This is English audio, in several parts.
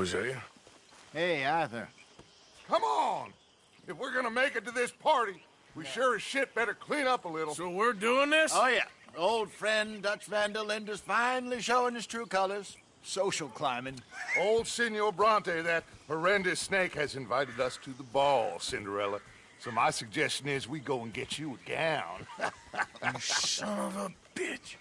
Hosea. Hey, Arthur. Come on! If we're gonna make it to this party, we sure as shit better clean up a little. So we're doing this? Oh, yeah. Old friend Dutch Van der Linde's finally showing his true colors. Social climbing. Old Senor Bronte, that horrendous snake, has invited us to the ball, Cinderella. So my suggestion is we go and get you a gown. You son of a bitch.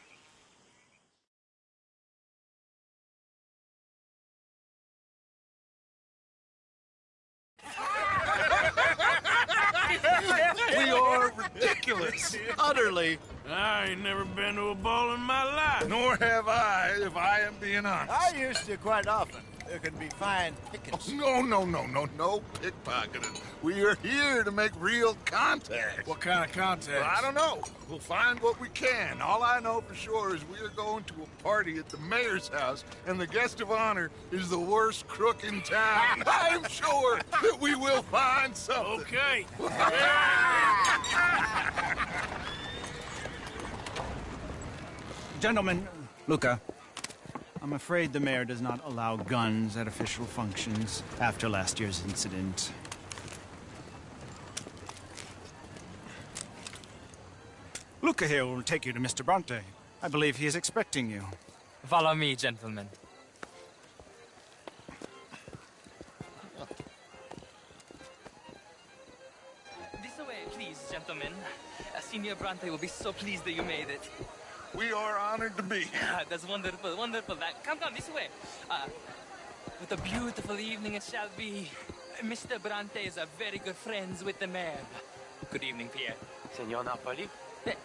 We are ridiculous. Utterly. I ain't never been to a ball in my life. Nor have I, if I am being honest. I used to quite often. There can be fine pickings. No pickpocketing. We are here to make real contact. What kind of contact? Well, I don't know. We'll find what we can. All I know for sure is we are going to a party at the mayor's house, and the guest of honor is the worst crook in town. I'm sure that we will find something. Okay. Gentlemen, Luca, I'm afraid the mayor does not allow guns at official functions after last year's incident. Luca here will take you to Mr. Bronte. I believe he is expecting you. Follow me, gentlemen. This way, please, gentlemen. Senior Bronte will be so pleased that you made it. We are honored to be here. That's wonderful, wonderful. Come, this way. What a beautiful evening it shall be. Mr. Bronte is a very good friends with the mayor. Good evening, Pierre. Senor Napoli?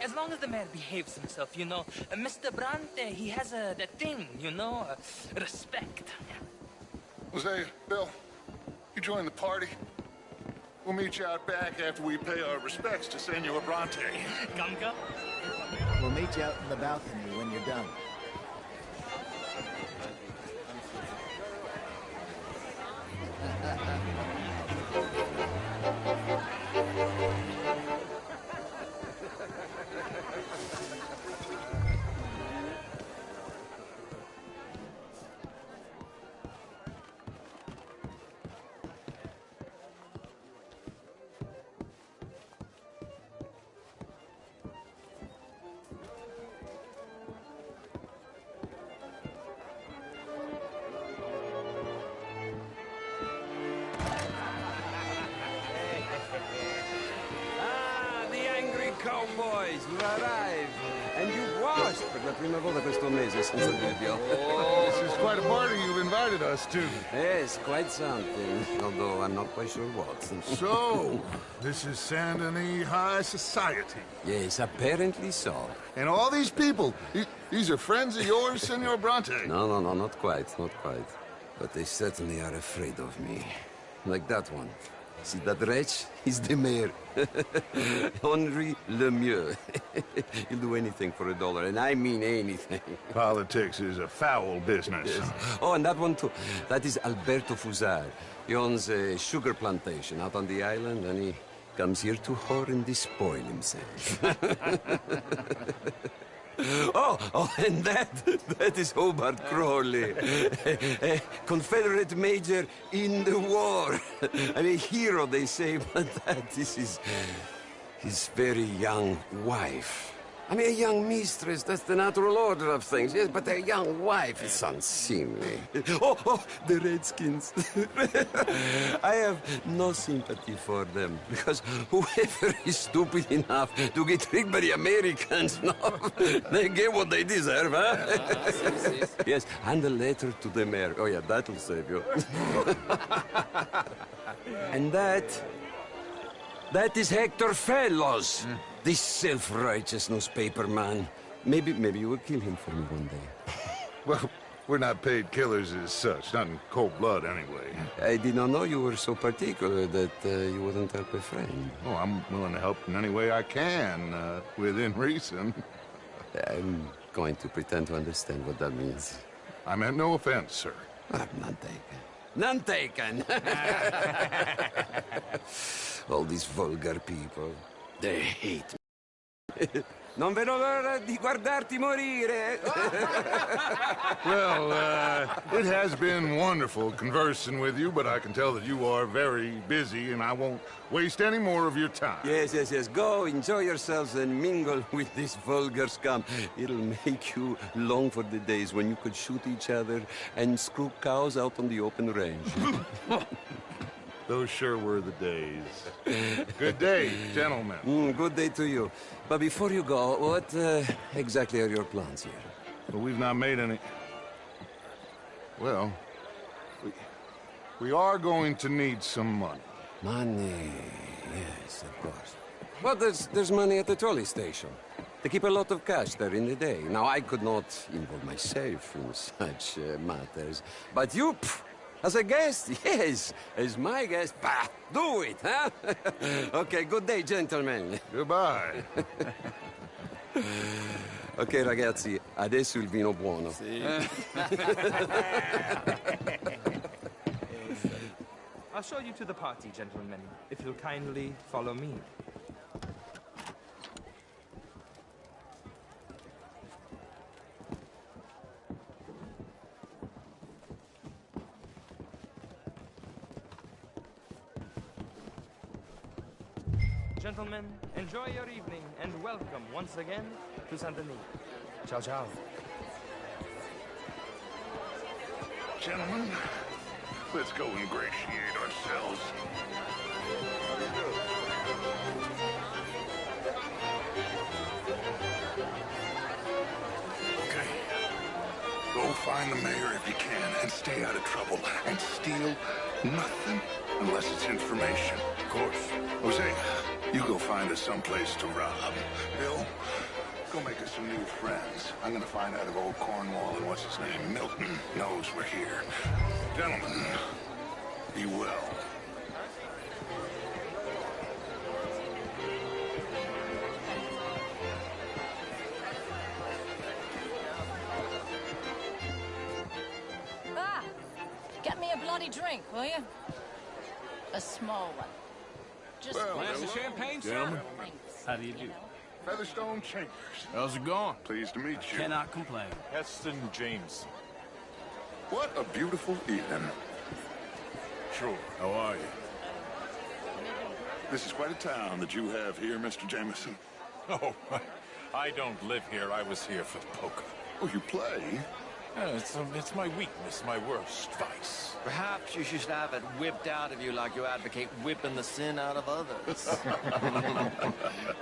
As long as the mayor behaves himself, you know. Mr. Bronte, he has that thing, you know, respect. Jose, Bill, you join the party. We'll meet you out back after we pay our respects to Senor Bronte. Come. We'll meet you out in the balcony when you're done. Cowboys, you arrived. And you've washed per la prima volta questo mese, senza dubbio. This is quite a party you've invited us to. Yes, quite something. Although I'm not quite sure what. So, this is Saint Denis High Society. Yes, apparently so. And all these people, these are friends of yours, Senor Bronte? No, not quite. But they certainly are afraid of me. Like that one. See that wretch? He's the mayor. Henri Lemieux. He'll do anything for $1, and I mean anything. Politics is a foul business. Yes. Oh, and that one too. That is Alberto Fusar. He owns a sugar plantation out on the island, and he comes here to whore and despoil himself. Oh, and that is Hobart Crawley, a Confederate major in the war. I mean, a hero, they say, but that is his very young wife. I mean, a young mistress, that's the natural order of things, yes, but a young wife is unseemly. Oh, the Redskins. I have no sympathy for them, because whoever is stupid enough to get tricked by the Americans, no, they get what they deserve, huh? Yes, and a letter to the mayor. Oh, yeah, that'll save you. And that is Hector Fellows. This self-righteous newspaper man. Maybe you will kill him for me one day. Well, we're not paid killers as such, not in cold blood anyway. I did not know you were so particular that you wouldn't help a friend. Oh, I'm willing to help in any way I can, within reason. I'm going to pretend to understand what that means. I meant no offense, sir. None taken. None taken! All these vulgar people. They hate me. Non vedo l'ora di guardarti morire. Well, it has been wonderful conversing with you, but I can tell that you are very busy, and I won't waste any more of your time. Yes, yes, yes. Go, enjoy yourselves, and mingle with this vulgar scum. It'll make you long for the days when you could shoot each other and screw cows out on the open range. Those sure were the days. Good day, gentlemen. Good day to you. But before you go, what exactly are your plans here? Well, we've not made any... Well, we are going to need some money. Money, yes, of course. Well, there's money at the trolley station. They keep a lot of cash there in the day. Now, I could not involve myself in such matters. But you, as a guest, yes, as my guest, bah, do it, huh? Okay, good day, gentlemen. Goodbye. Ok, ragazzi, adesso il vino buono. I'll show you to the party, gentlemen, if you'll kindly follow me. Gentlemen, enjoy your evening and welcome once again to Saint Denis. Ciao, ciao. Gentlemen, let's go ingratiate ourselves. Okay. Go find the mayor if you can and stay out of trouble. And steal nothing unless it's information. Of course. Jose, you go find us someplace to rob. Bill, go make us some new friends. I'm gonna find out if old Cornwall and what's his name, Milton, knows we're here. Gentlemen, be well. Ah, get me a bloody drink, will you? A small one. Just Glass of champagne, gentlemen. How do you do? Featherstone Chambers. How's it going? Pleased to meet you. Cannot complain. Heston James. What a beautiful evening. Sure. How are you? This is quite a town that you have here, Mr. Jameson. Oh, I don't live here. I was here for poker. Oh, you play? It's my weakness, my worst vice. Perhaps you should have it whipped out of you like you advocate whipping the sin out of others.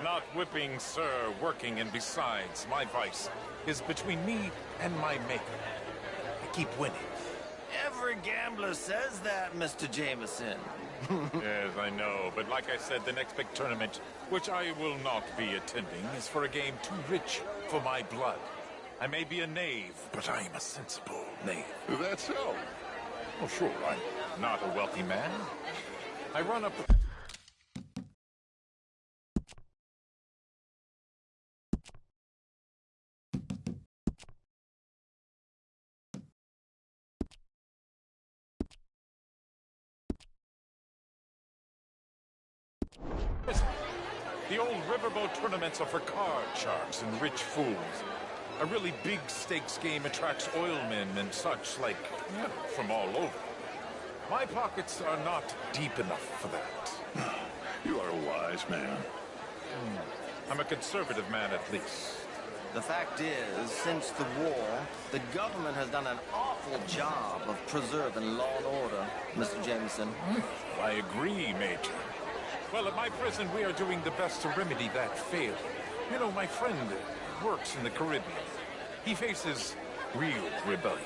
Not whipping, sir, working, and besides, my vice is between me and my maker. I keep winning. Every gambler says that, Mr. Jameson. Yes, I know, but like I said, the next big tournament, which I will not be attending, is for a game too rich for my blood. I may be a knave, but I am a sensible knave. Is that so? Oh, sure, I'm not a wealthy man. I run a... The old riverboat tournaments are for card sharks and rich fools. A really big stakes game attracts oilmen and such, like, from all over. My pockets are not deep enough for that. You are a wise man. I'm a conservative man, at least. The fact is, since the war, the government has done an awful job of preserving law and order, Mr. Jameson. I agree, Major. Well, at my prison, we are doing the best to remedy that failure. You know, my friend works in the Caribbean. He faces real rebellion.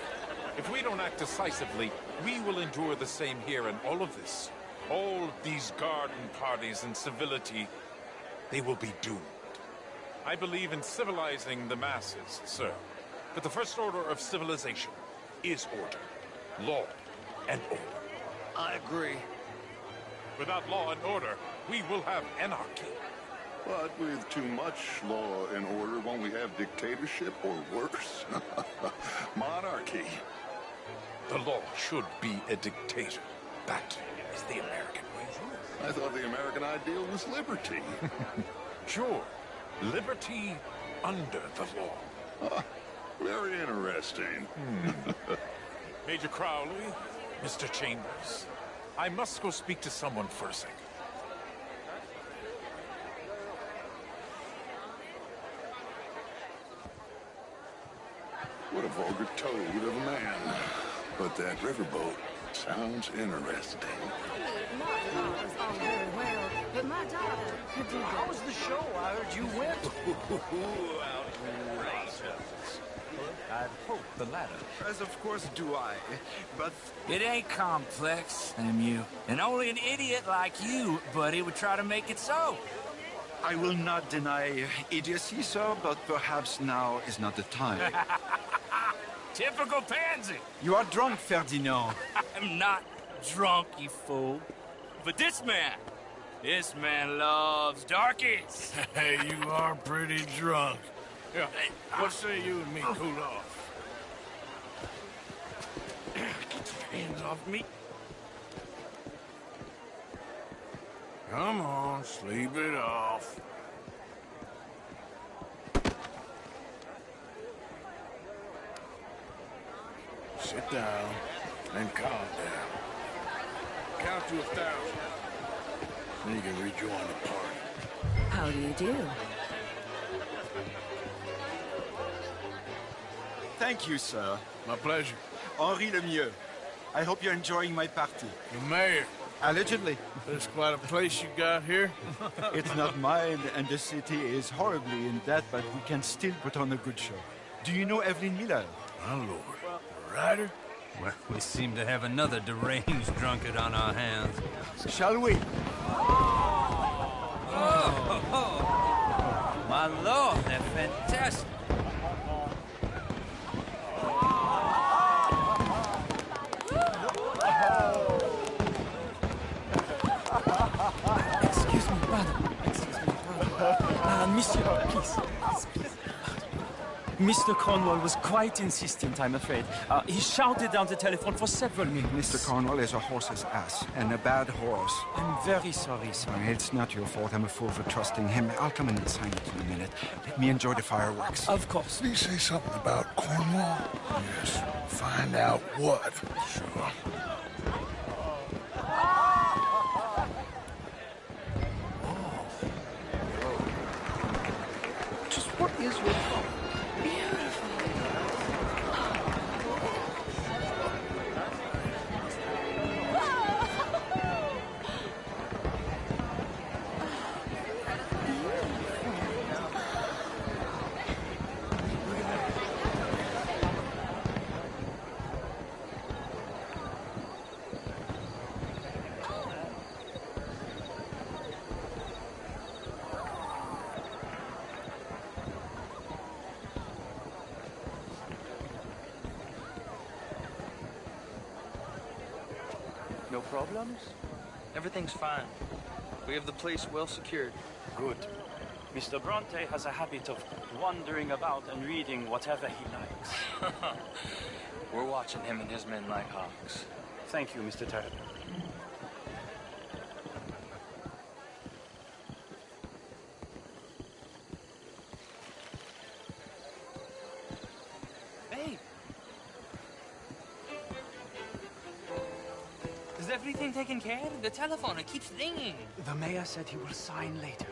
If we don't act decisively, we will endure the same here, and all of this, all these garden parties and civility, they will be doomed. I believe in civilizing the masses, sir. But the first order of civilization is order. Law and order. I agree. Without law and order, we will have anarchy. But with too much law and order, won't we have dictatorship or worse? Monarchy. The law should be a dictator. That is the American way. I thought the American ideal was liberty. Sure, liberty under the law. Very interesting. Major Crowley, Mr. Chambers, I must go speak to someone for a second. What a vulgar toad of a man. But that riverboat sounds interesting. My car is all very well, but my daughter could do better. How was the show? I heard you went. I'd hope the latter. As of course do I, but... It ain't complex, MU. And only an idiot like you, buddy, would try to make it so. I will not deny idiocy, sir, but perhaps now is not the time. Typical pansy. You are drunk, Ferdinand. I'm not drunk, you fool. But this man loves darkies. Hey, you are pretty drunk. Yeah, what say you and me cool off? Get your hands off me. Come on, sleep it off. Sit down and calm down. Count to 1,000. Then you can rejoin the party. How do you do? Thank you, sir. My pleasure. Henri Lemieux. I hope you're enjoying my party. The mayor. Allegedly. That's quite a place you got here. It's not mine, and the city is horribly in debt, but we can still put on a good show. Do you know Evelyn Miller? My lord. The writer? Well, we seem to have another deranged drunkard on our hands. Shall we? Oh, my lord, they're fantastic. Excuse me, brother. Monsieur, please. Mr. Cornwall was quite insistent, I'm afraid. He shouted down the telephone for several minutes. Mr. Cornwall is a horse's ass, and a bad horse. I'm very sorry, sir. It's not your fault. I'm a fool for trusting him. I'll come in and sign it in a minute. Let me enjoy the fireworks. Of course. Did he say something about Cornwall? Yes. Find out what. Sure. Just what is your problem? No problems? Everything's fine. We have the place well secured. Good. Mr. Bronte has a habit of wandering about and reading whatever he likes. We're watching him and his men like hawks. Thank you, Mr. Turner. Hey! Is everything taken care of? The telephone, it keeps ringing. The mayor said he will sign later.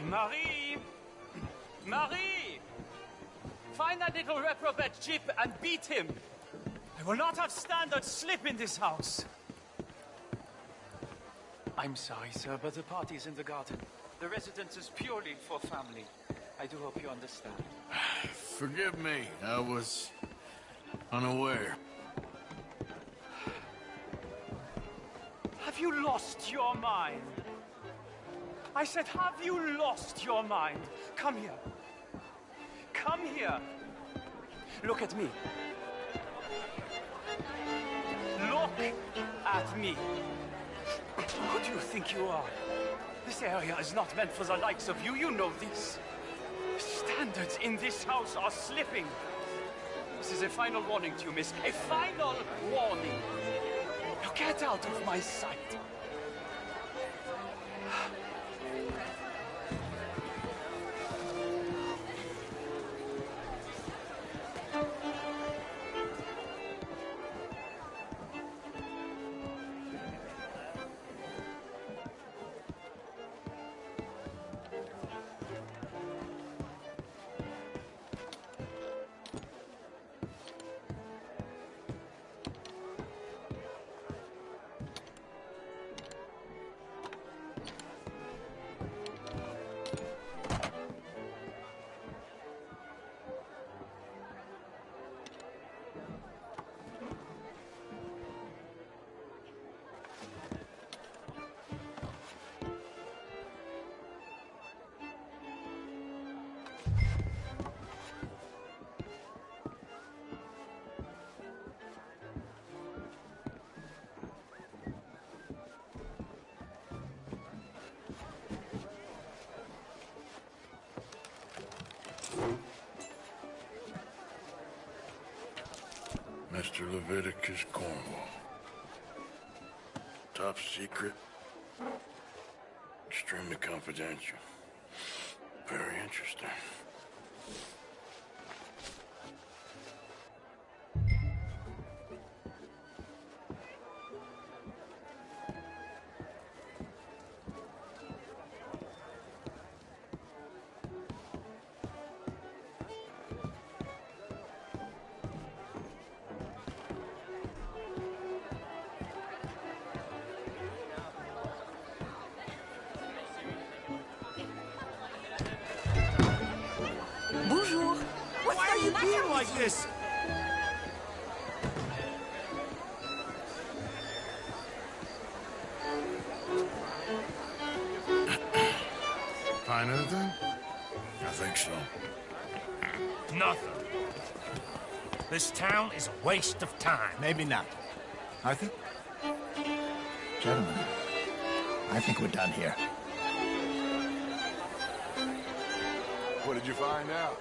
Marie! Marie! Find that little reprobate Chip and beat him. I will not have standard slip in this house. I'm sorry, sir, but the party's in the garden. The residence is purely for family. I do hope you understand. Forgive me. I was unaware. Have you lost your mind? I said, have you lost your mind? Come here. Come here. Look at me. Look at me. Who do you think you are? This area is not meant for the likes of you. You know this. Standards in this house are slipping. This is a final warning to you, miss. A final warning. Now get out of my sight. Mr. Leviticus Cornwall. Top secret. Extremely confidential. Very interesting. Bonjour. Why are you being like this? Find anything? I think so. Nothing. This town is a waste of time. Maybe not. Arthur? Gentlemen, I think we're done here. What did you find out?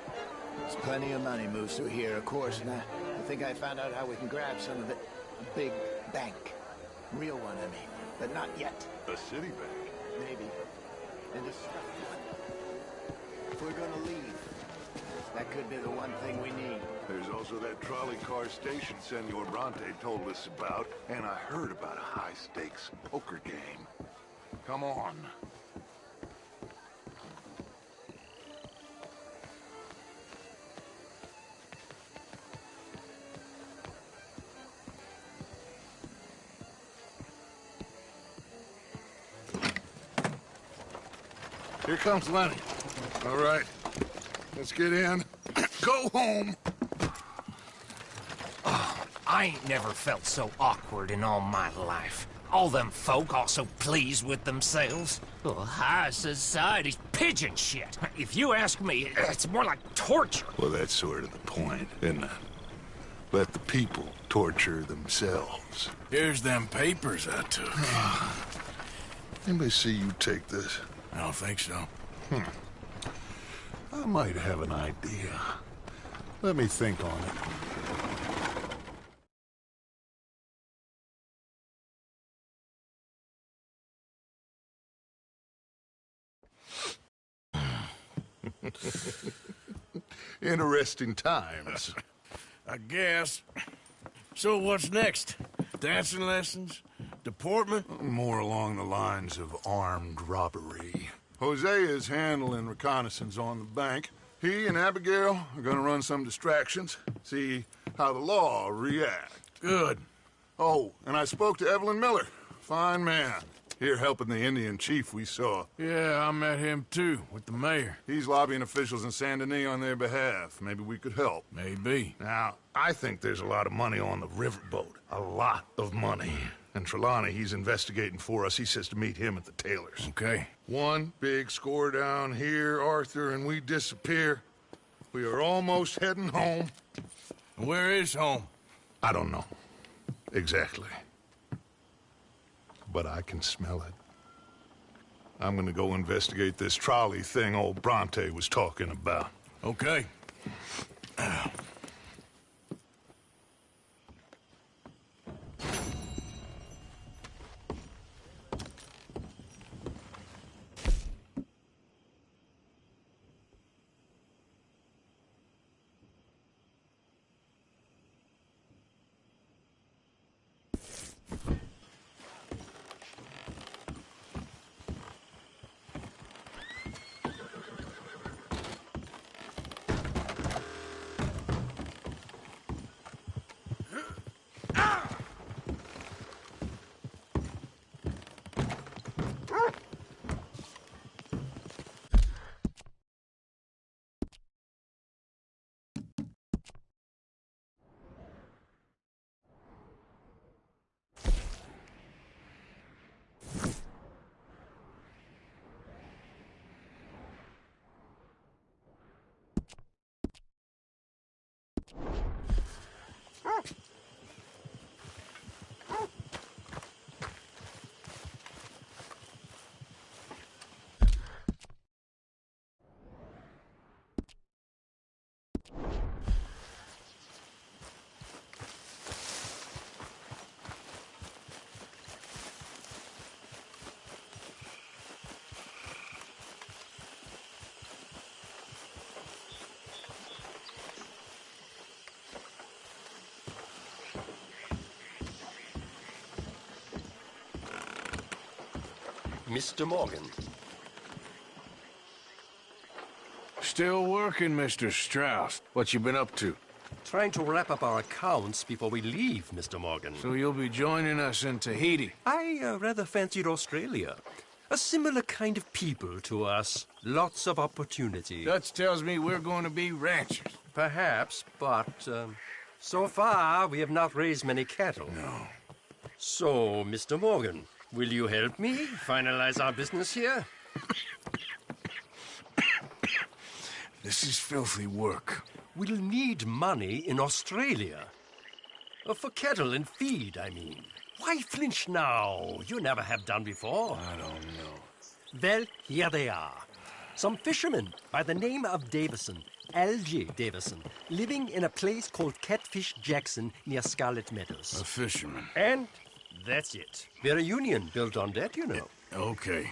There's plenty of money moves through here, of course, and I think I found out how we can grab some of it. A big bank. Real one, I mean. But not yet. A city bank? Maybe. And a stuffed one. If we're gonna leave, that could be the one thing we need. There's also that trolley car station Senor Bronte told us about, and I heard about a high-stakes poker game. Come on. Here comes Lenny. All right, let's get in. Go home. Oh, I ain't never felt so awkward in all my life. All them folk all so pleased with themselves. Oh, high society's pigeon shit. If you ask me, it's more like torture. Well, that's sort of the point, isn't it? Let the people torture themselves. Here's them papers I took. Anybody see you take this? I don't think so. I might have an idea. Let me think on it. Interesting times. I guess. So what's next? Dancing lessons? Deportment? More along the lines of armed robbery. Hosea is handling reconnaissance on the bank. He and Abigail are gonna run some distractions, see how the law react. Good. Oh, and I spoke to Evelyn Miller. Fine man. Here helping the Indian chief we saw. Yeah, I met him too, with the mayor. He's lobbying officials in Saint Denis on their behalf. Maybe we could help. Maybe. Now, I think there's a lot of money on the riverboat. A lot of money. And Trelawney, he's investigating for us. He says to meet him at the Taylor's. Okay. One big score down here, Arthur, and we disappear. We are almost heading home. Where is home? I don't know. Exactly. But I can smell it. I'm gonna go investigate this trolley thing old Bronte was talking about. Okay. Mr. Morgan. Still working, Mr. Strauss. What you been up to? Trying to wrap up our accounts before we leave, Mr. Morgan. So you'll be joining us in Tahiti? I rather fancied Australia. A similar kind of people to us. Lots of opportunity. Dutch tells me we're going to be ranchers. Perhaps, but so far we have not raised many cattle. No. So, Mr. Morgan, will you help me finalize our business here? This is filthy work. We'll need money in Australia. For cattle and feed, I mean. Why flinch now? You never have done before. I don't know. Well, here they are. Some fishermen by the name of Davison, L.J. Davison, living in a place called Catfish Jackson near Scarlet Meadows. A fisherman. And that's it. We're a union built on that, you know. Okay.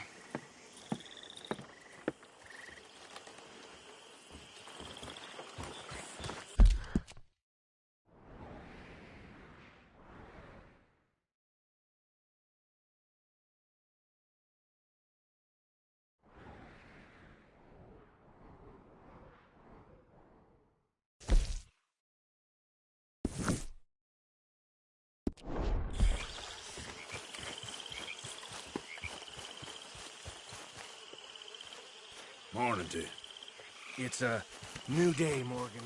Morning, dude. It's a new day, Morgan.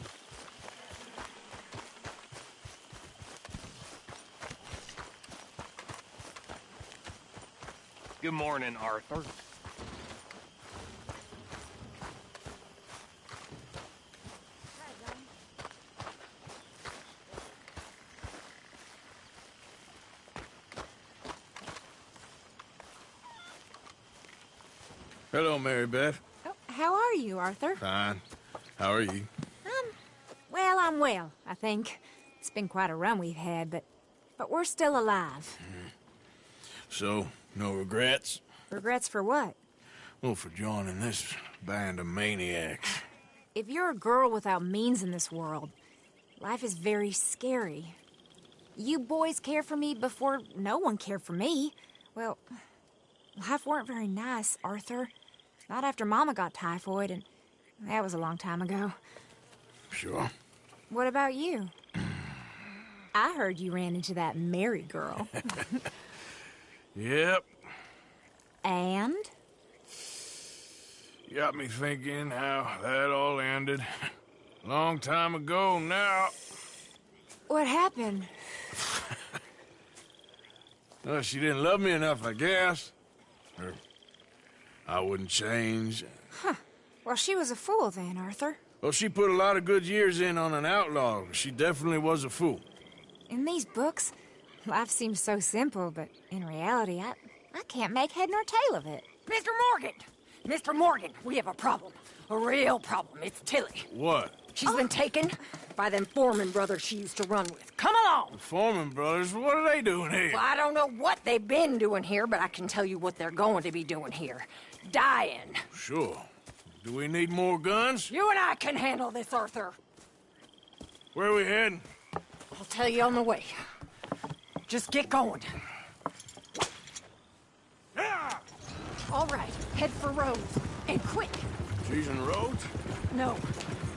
Good morning, Arthur. Hello, Mary Beth. Oh, how are you, Arthur? Fine. How are you? Well, I'm well, I think. It's been quite a run we've had, but we're still alive. So, no regrets? Regrets for what? Well, for joining this band of maniacs. If you're a girl without means in this world, life is very scary. You boys cared for me before no one cared for me. Well, life weren't very nice, Arthur. Not after Mama got typhoid, and that was a long time ago. Sure. What about you? I heard you ran into that Mary girl. Yep. And? You got me thinking how that all ended. Long time ago now. What happened? Well, she didn't love me enough, I guess. Or I wouldn't change. Huh. Well, she was a fool then, Arthur. Well, she put a lot of good years in on an outlaw. She definitely was a fool. In these books, life seems so simple, but in reality, I can't make head nor tail of it. Mr. Morgan! Mr. Morgan, we have a problem. A real problem. It's Tilly. What? She's been taken by them Foreman brothers she used to run with. Come along! The Foreman brothers? What are they doing here? Well, I don't know what they've been doing here, but I can tell you what they're going to be doing here. Dying. Sure. Do we need more guns? You and I can handle this, Arthur. Where are we heading? I'll tell you on the way. Just get going. All right, head for Rhodes. And quick. She's in Rhodes? No.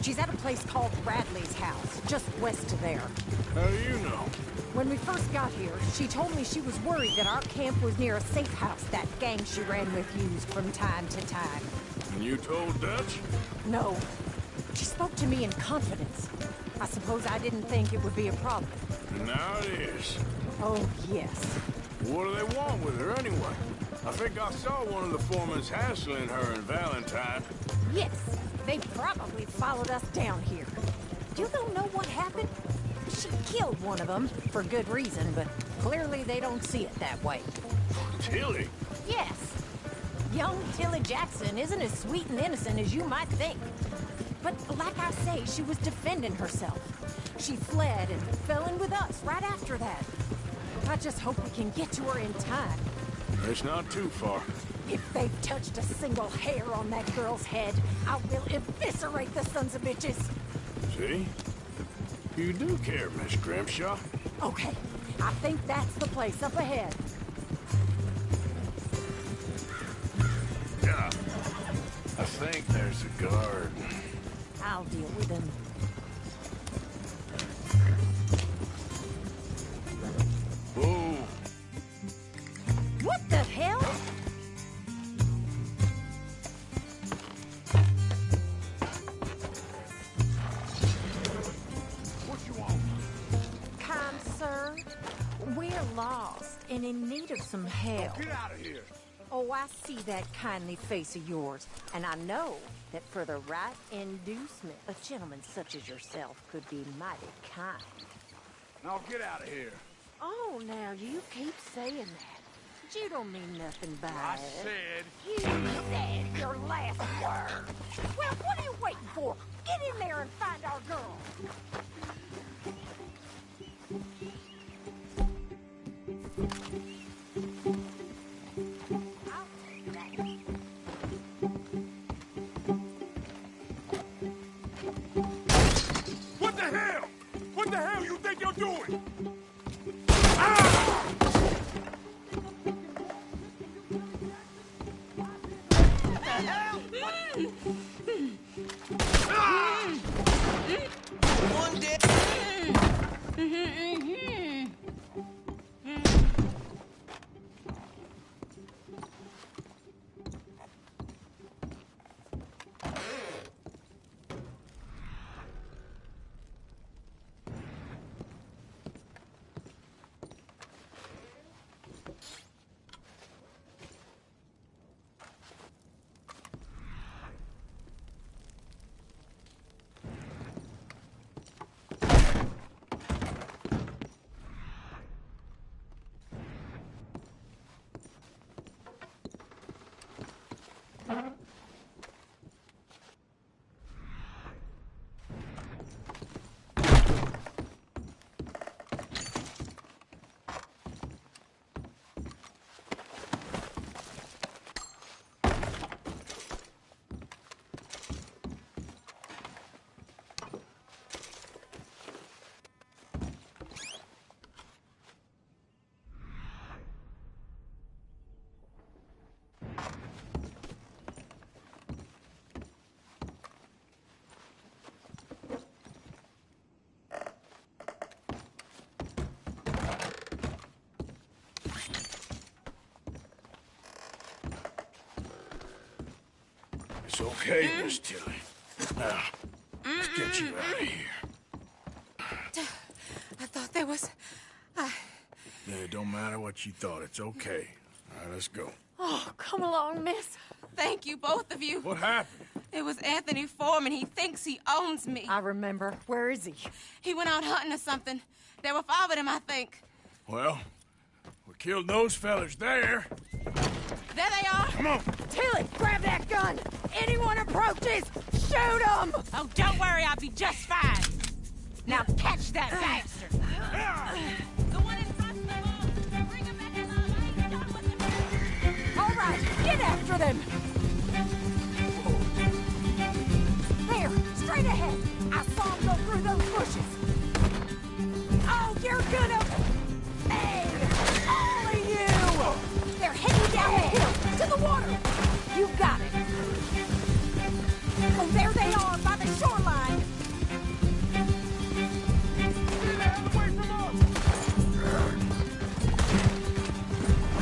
She's at a place called Bradley's house, just west of there. How do you know? When we first got here, she told me she was worried that our camp was near a safe house that gang she ran with used from time to time. And you told Dutch? No. She spoke to me in confidence. I suppose I didn't think it would be a problem. And now it is. Oh, yes. What do they want with her anyway? I think I saw one of the foremans hassling her and Valentine. Yes, they probably followed us down here. You don't know what happened? She killed one of them, for good reason, but clearly they don't see it that way. Tilly? Yes. Young Tilly Jackson isn't as sweet and innocent as you might think. But like I say, she was defending herself. She fled and fell in with us right after that. I just hope we can get to her in time. It's not too far. If they've touched a single hair on that girl's head, I will eviscerate the sons of bitches. See? You do care, Miss Grimshaw. Okay, I think that's the place up ahead. Yeah. I think there's a guard. I'll deal with him. Whoa. What the hell? What you want? Kind sir, we're lost and in need of some help. Get out of here. Oh, I see that kindly face of yours, and I know that for the right inducement, a gentleman such as yourself could be mighty kind. Now get out of here. Oh, now you keep saying that. But you don't mean nothing by I it. said... You said your last word. Well, what are you waiting for? Get in there and find our girl. What the hell? What the hell you think you're doing? What the hell? One day. It's okay, Miss Tilly. Now, let's get you out of here. I thought there was... Yeah, it don't matter what you thought. It's okay. All right, let's go. Oh, come along, miss. Thank you, both of you. What happened? It was Anthony Foreman. He thinks he owns me. I remember. Where is he? He went out hunting or something. There were 5 of them, I think. Well, we killed those fellas there. There they are. Come on. Tilly, grab that gun. Anyone approaches, shoot them. Oh, don't worry. I'll be just fine. Now catch that bastard. The one in front of the wall. Bring him back alive. I ain't done with him. All right, get after them. There, straight ahead. I saw him go through those bushes. Oh, you're gonna... Hey, all of you! They're heading down the hill, to the water. You got it. Oh, there they are, by the shoreline. Get the hell away from us!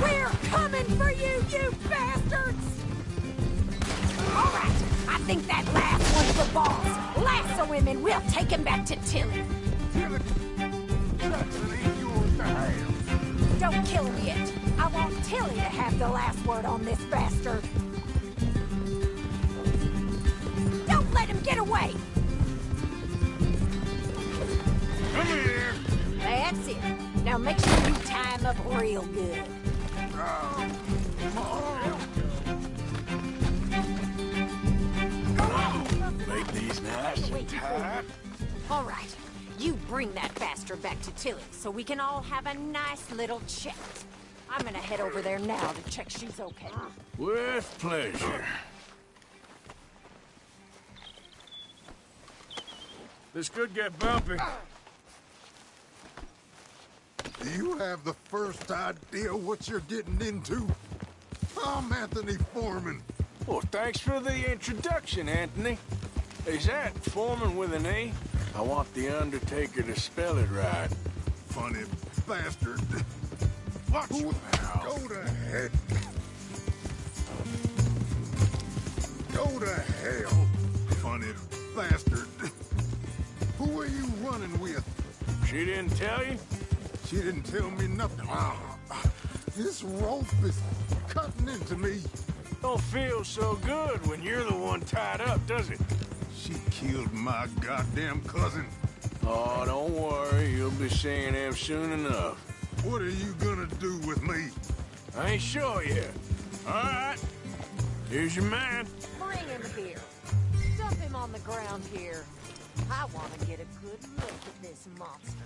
We're coming for you, you bastards! All right, I think that last one's the boss. Lasso him and we'll take him back to Tilly. Don't kill him yet. I want Tilly to have the last word on this bastard. Don't let him get away! Come here! That's it. Now make sure you tie him up real good. Make these nice and tight. All right, you bring that bastard back to Tilly so we can all have a nice little chat. I'm gonna head over there now to check she's okay. With pleasure. This could get bumpy. Do you have the first idea what you're getting into? I'm Anthony Foreman, Well, thanks for the introduction, Anthony. Is that Foreman with an E? I want the Undertaker to spell it right. Funny bastard. Watch. Go to hell. Go to hell, funny bastard. Who are you running with? She didn't tell you? She didn't tell me nothing. This rope is cutting into me. Don't feel so good when you're the one tied up, does it? She killed my goddamn cousin. Oh, don't worry. You'll be seeing him soon enough. What are you gonna do with me? I ain't sure yet. All right. Here's your man. Bring him here. Dump him on the ground here. I want to get a good look at this monster.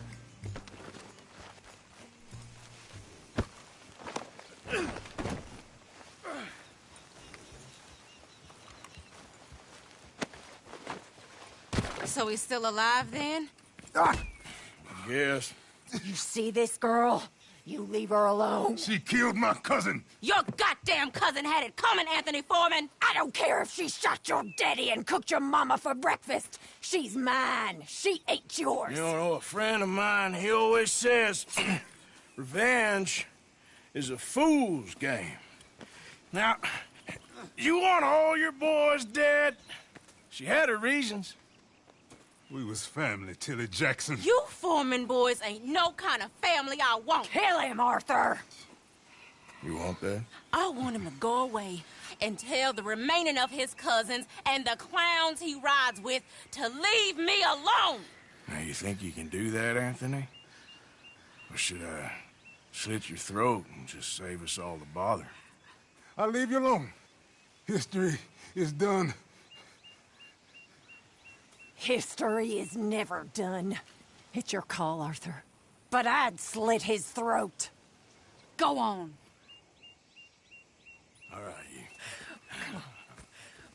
So he's still alive then? Yes. You see this girl? You leave her alone. She killed my cousin. Your goddamn cousin had it coming, Anthony Foreman! I don't care if she shot your daddy and cooked your mama for breakfast. She's mine. She ate yours. You know, a friend of mine, he always says, revenge is a fool's game. Now, you want all your boys dead? She had her reasons. We was family, Tilly Jackson. You Foreman boys ain't no kind of family I want. Kill him, Arthur! You want that? I want him to go away and tell the remaining of his cousins and the clowns he rides with to leave me alone. Now, you think you can do that, Anthony? Or should I slit your throat and just save us all the bother? I'll leave you alone. History is done. History is never done. It's your call, Arthur. But I'd slit his throat. Go on. All right, you. Come on.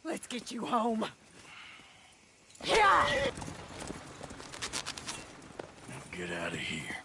Let's get you home. Yeah! Now get out of here.